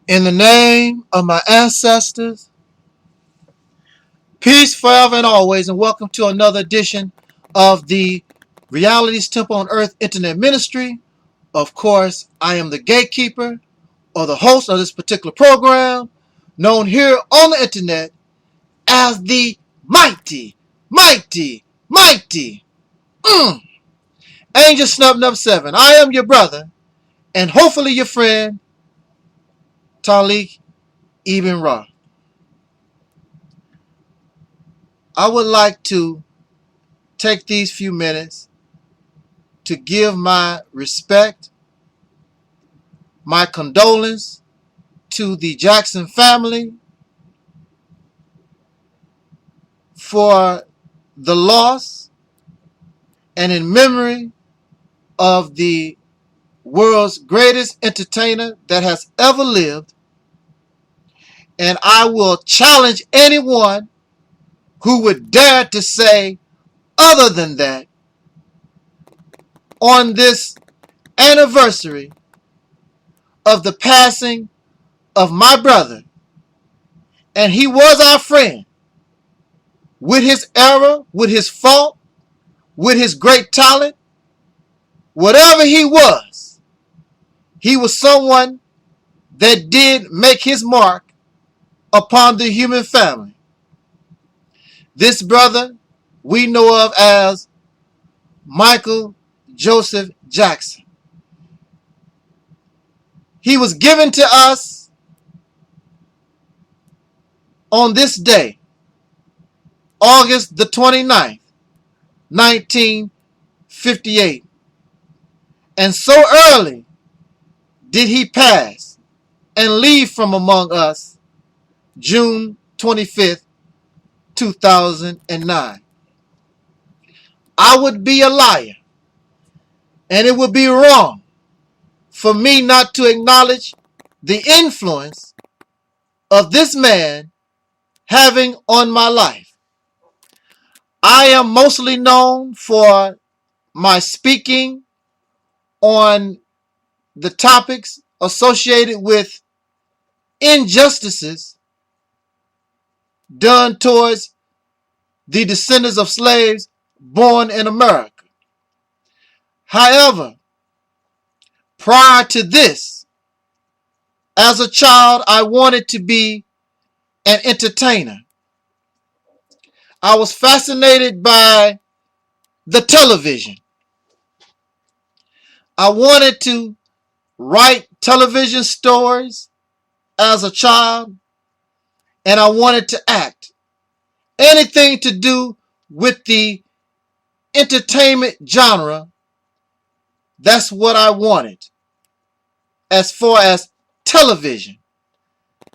In the name of my ancestors, peace forever and always, and welcome to another edition of the Realities Temple on Earth Internet Ministry. Of course, I am the gatekeeper or the host of this particular program, known here on the internet as the mighty Angel Snub Nub 7. I am your brother, and hopefully your friend, Talik Ibn Ra. I would like to take these few minutes to give my respect, my condolence to the Jackson family for the loss, and in memory of the world's greatest entertainer that has ever lived. And I will challenge anyone who would dare to say other than that on this anniversary of the passing of my brother. And he was our friend, with his error, with his fault, with his great talent. Whatever he was someone that did make his mark upon the human family. This brother we know of as Michael Joseph Jackson. He was given to us on this day, August the 29th, 1958. And so early did he pass and leave from among us June 25th, 2009. I would be a liar, and it would be wrong for me not to acknowledge the influence of this man having on my life. I am mostly known for my speaking on the topics associated with injustices done towards the descendants of slaves born in America. However, prior to this, as a child, I wanted to be an entertainer. I was fascinated by the television. I wanted to write television stories as a child, and I wanted to act. Anything to do with the entertainment genre, that's what I wanted. As far as television,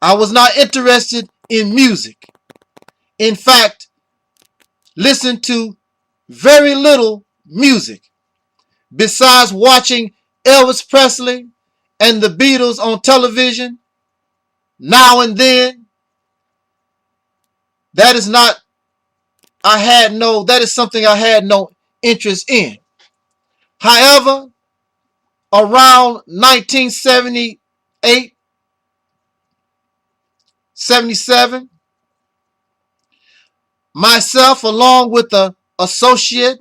I was not interested in music. In fact, listened to very little music besides watching Elvis Presley and the Beatles on television now and then. That is something I had no interest in. However, around 1978, 77, myself along with an associate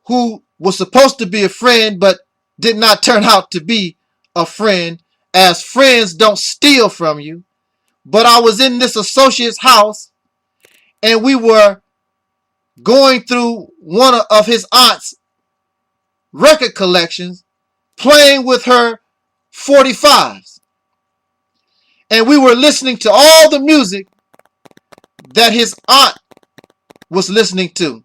who was supposed to be a friend but did not turn out to be a friend, as friends don't steal from you. But I was in this associate's house, and we were going through one of his aunt's record collections, playing with her 45s. And we were listening to all the music that his aunt was listening to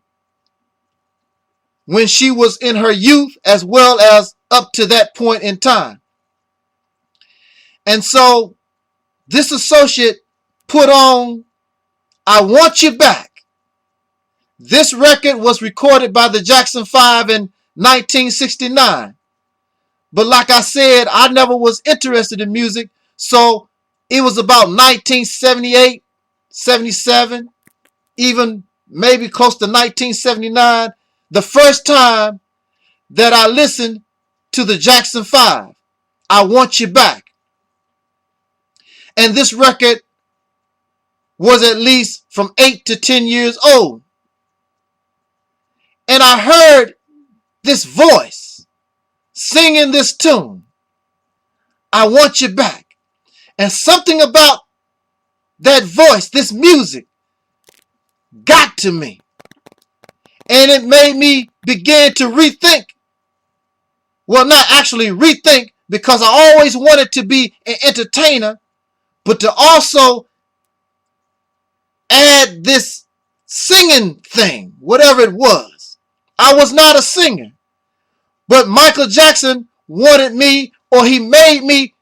when she was in her youth, as well as up to that point in time. And so this associate put on I Want You Back. This record was recorded by the Jackson 5 in 1969. But like I said, I never was interested in music, so it was about 1978, 77, even maybe close to 1979, the first time that I listened to the Jackson 5, I Want You Back. And this record was at least from 8 to 10 years old. And I heard this voice singing this tune, I Want You Back. And something about that voice, this music, got to me. And it made me begin to rethink. Well, not actually rethink, because I always wanted to be an entertainer, but to also add this singing thing, whatever it was. I was not a singer, but Michael Jackson wanted me, or he made me,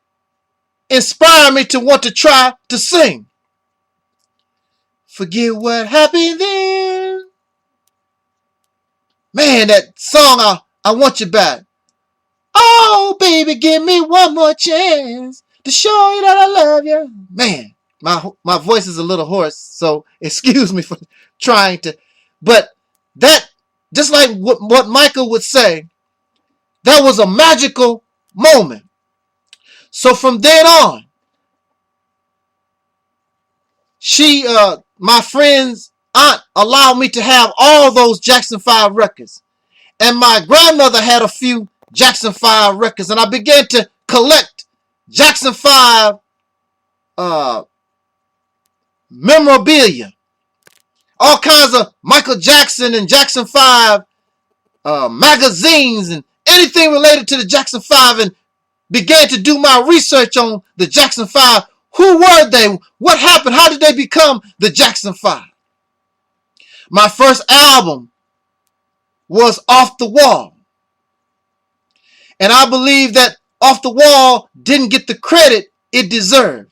inspire me to want to try to sing. Forget what happened then. Man, that song, I Want You Back. Oh, baby, give me one more chance to show you that I love you. Man, my voice is a little hoarse, so excuse me for trying to. But that, just like what Michael would say, that was a magical moment. So from then on, my friend's aunt allowed me to have all those Jackson 5 records. And my grandmother had a few Jackson 5 records. And I began to collect Jackson 5 memorabilia. All kinds of Michael Jackson and Jackson 5 magazines and anything related to the Jackson 5, and began to do my research on the Jackson 5. Who were they? What happened? How did they become the Jackson 5? My first album was Off the Wall. And I believe that Off the Wall didn't get the credit it deserved.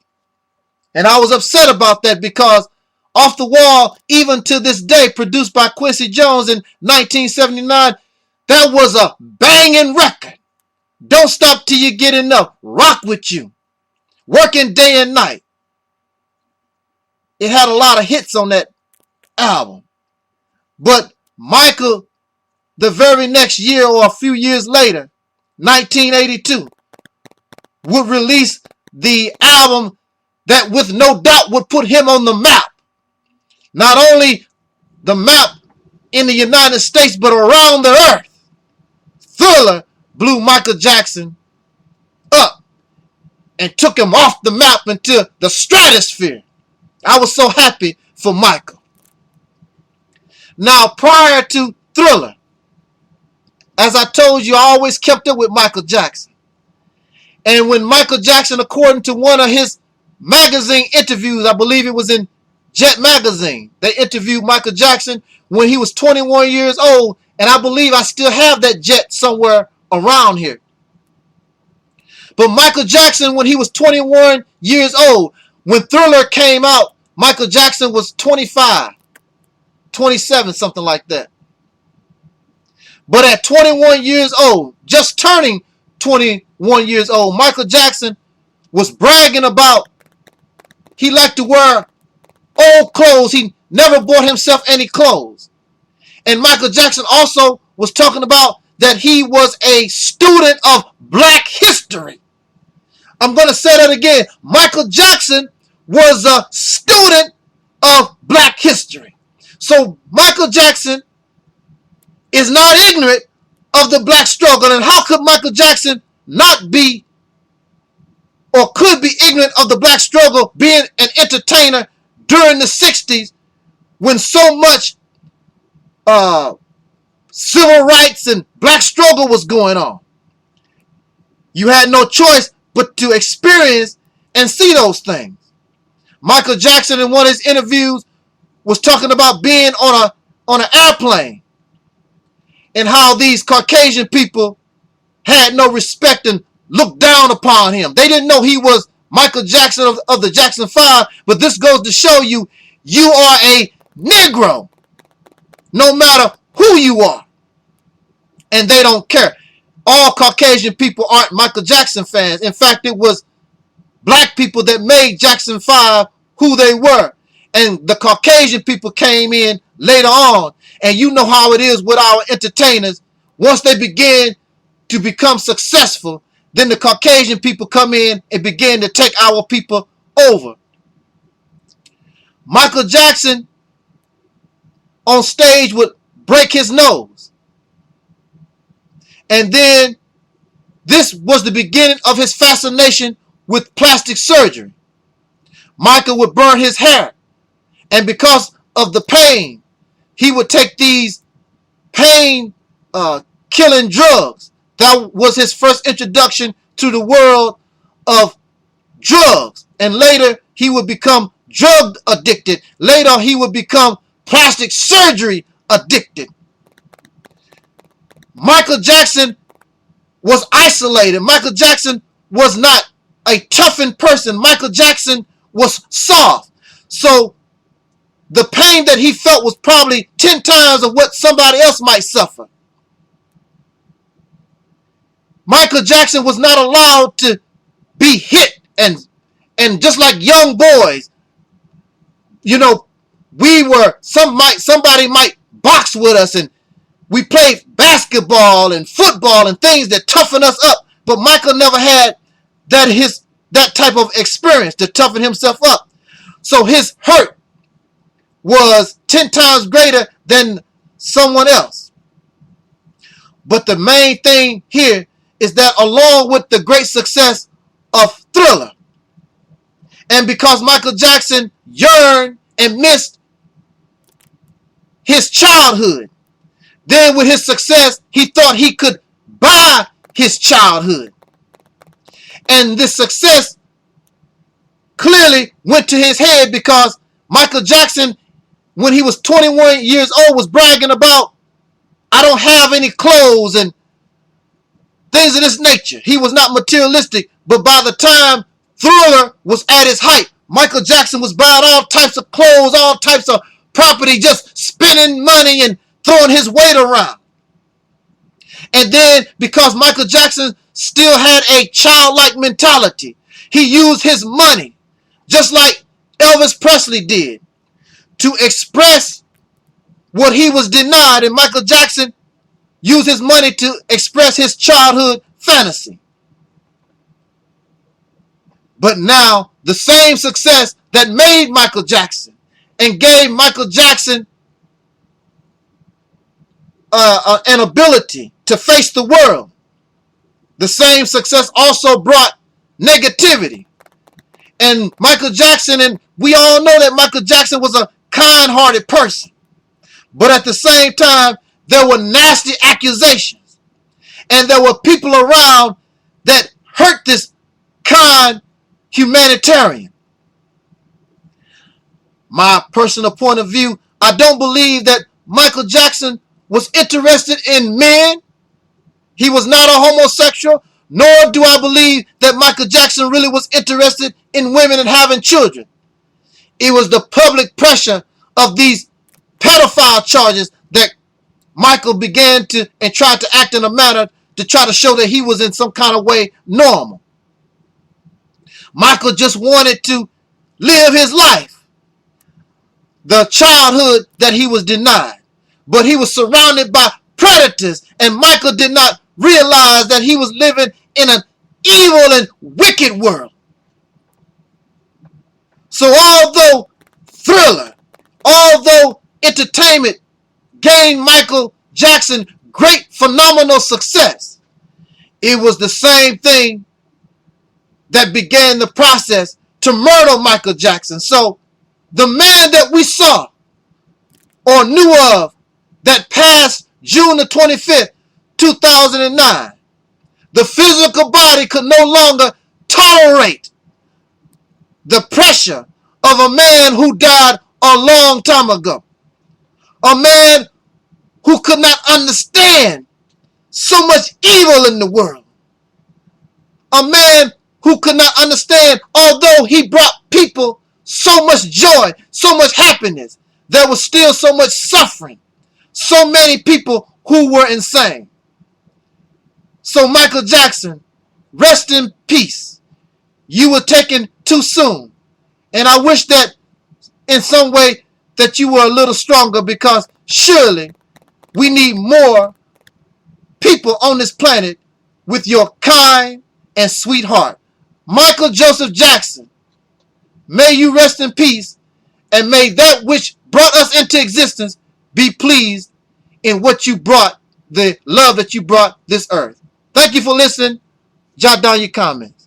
And I was upset about that, because Off the Wall, even to this day, produced by Quincy Jones in 1979, that was a banging record. Don't Stop Till You Get Enough, Rock With You, Working Day and Night. It had a lot of hits on that album. But Michael, the very next year or a few years later, 1982, would release the album that with no doubt would put him on the map. Not only the map in the United States, but around the earth. Thriller blew Michael Jackson up and took him off the map into the stratosphere. I was so happy for Michael. Now, prior to Thriller, as I told you, I always kept up with Michael Jackson. And when Michael Jackson, according to one of his magazine interviews, I believe it was in Jet Magazine, they interviewed Michael Jackson when he was 21 years old. And I believe I still have that Jet somewhere around here. But Michael Jackson, when he was 21 years old, when Thriller came out, Michael Jackson was 25, 27, something like that. But at 21 years old, just turning 21 years old, Michael Jackson was bragging about he liked to wear old clothes. He never bought himself any clothes. And Michael Jackson also was talking about that he was a student of black history. I'm going to say that again. Michael Jackson was a student of black history. So Michael Jackson is not ignorant of the black struggle. And how could Michael Jackson not be or could be ignorant of the black struggle, being an entertainer during the 60s when so much civil rights and black struggle was going on? You had no choice but to experience and see those things. Michael Jackson, in one of his interviews, was talking about being on an airplane and how these Caucasian people had no respect and looked down upon him. They didn't know he was Michael Jackson of the Jackson 5, but this goes to show you, you are a Negro, no matter who you are. And they don't care. All Caucasian people aren't Michael Jackson fans. In fact, it was black people that made Jackson 5 who they were. And the Caucasian people came in later on. And you know how it is with our entertainers. Once they begin to become successful, then the Caucasian people come in and begin to take our people over. Michael Jackson on stage would break his nose. And then this was the beginning of his fascination with plastic surgery. Michael would burn his hair, and because of the pain, he would take these pain killing drugs. That was his first introduction to the world of drugs. And later he would become drug addicted. Later he would become plastic surgery addicted. Michael Jackson was isolated. Michael Jackson was not a toughened person. Michael Jackson was soft. So the pain that he felt was probably 10 times of what somebody else might suffer. Michael Jackson was not allowed to be hit, and just like young boys, you know, somebody might box with us, and we played basketball and football and things that toughen us up. But Michael never had that type of experience to toughen himself up. So his hurt was 10 times greater than someone else. But the main thing here is that along with the great success of Thriller, and because Michael Jackson yearned and missed his childhood, then with his success, he thought he could buy his childhood. And this success clearly went to his head, because Michael Jackson, when he was 21 years old, was bragging about, I don't have any clothes and things of this nature. He was not materialistic, but by the time Thriller was at its height, Michael Jackson was buying all types of clothes, all types of property, just spending money and throwing his weight around. And then because Michael Jackson still had a childlike mentality, he used his money, just like Elvis Presley did, to express what he was denied. And Michael Jackson used his money to express his childhood fantasy. But now, the same success that made Michael Jackson and gave Michael Jackson an ability to face the world, the same success also brought negativity. And Michael Jackson, and we all know that Michael Jackson was a kind-hearted person. But at the same time, there were nasty accusations. And there were people around that hurt this kind humanitarian. My personal point of view, I don't believe that Michael Jackson was interested in men. He was not a homosexual, nor do I believe that Michael Jackson really was interested in women and having children. It was the public pressure of these pedophile charges that Michael began to and tried to act in a manner to try to show that he was in some kind of way normal. Michael just wanted to live his life, the childhood that he was denied. But he was surrounded by predators, and Michael did not realize that he was living in an evil and wicked world. So although Thriller, although entertainment gained Michael Jackson great phenomenal success, it was the same thing that began the process to murder Michael Jackson. So the man that we saw or knew of that passed June the 25th, 2009, the physical body could no longer tolerate the pressure of a man who died a long time ago. A man who could not understand so much evil in the world. A man who could not understand, although he brought people so much joy, so much happiness, there was still so much suffering. So many people who were insane. So Michael Jackson, rest in peace. You were taken too soon. And I wish that in some way that you were a little stronger, because surely we need more people on this planet with your kind and sweet heart. Michael Joseph Jackson, May you rest in peace, and may that which brought us into existence be pleased in what you brought, the love that you brought this earth. Thank you for listening. Jot down your comments.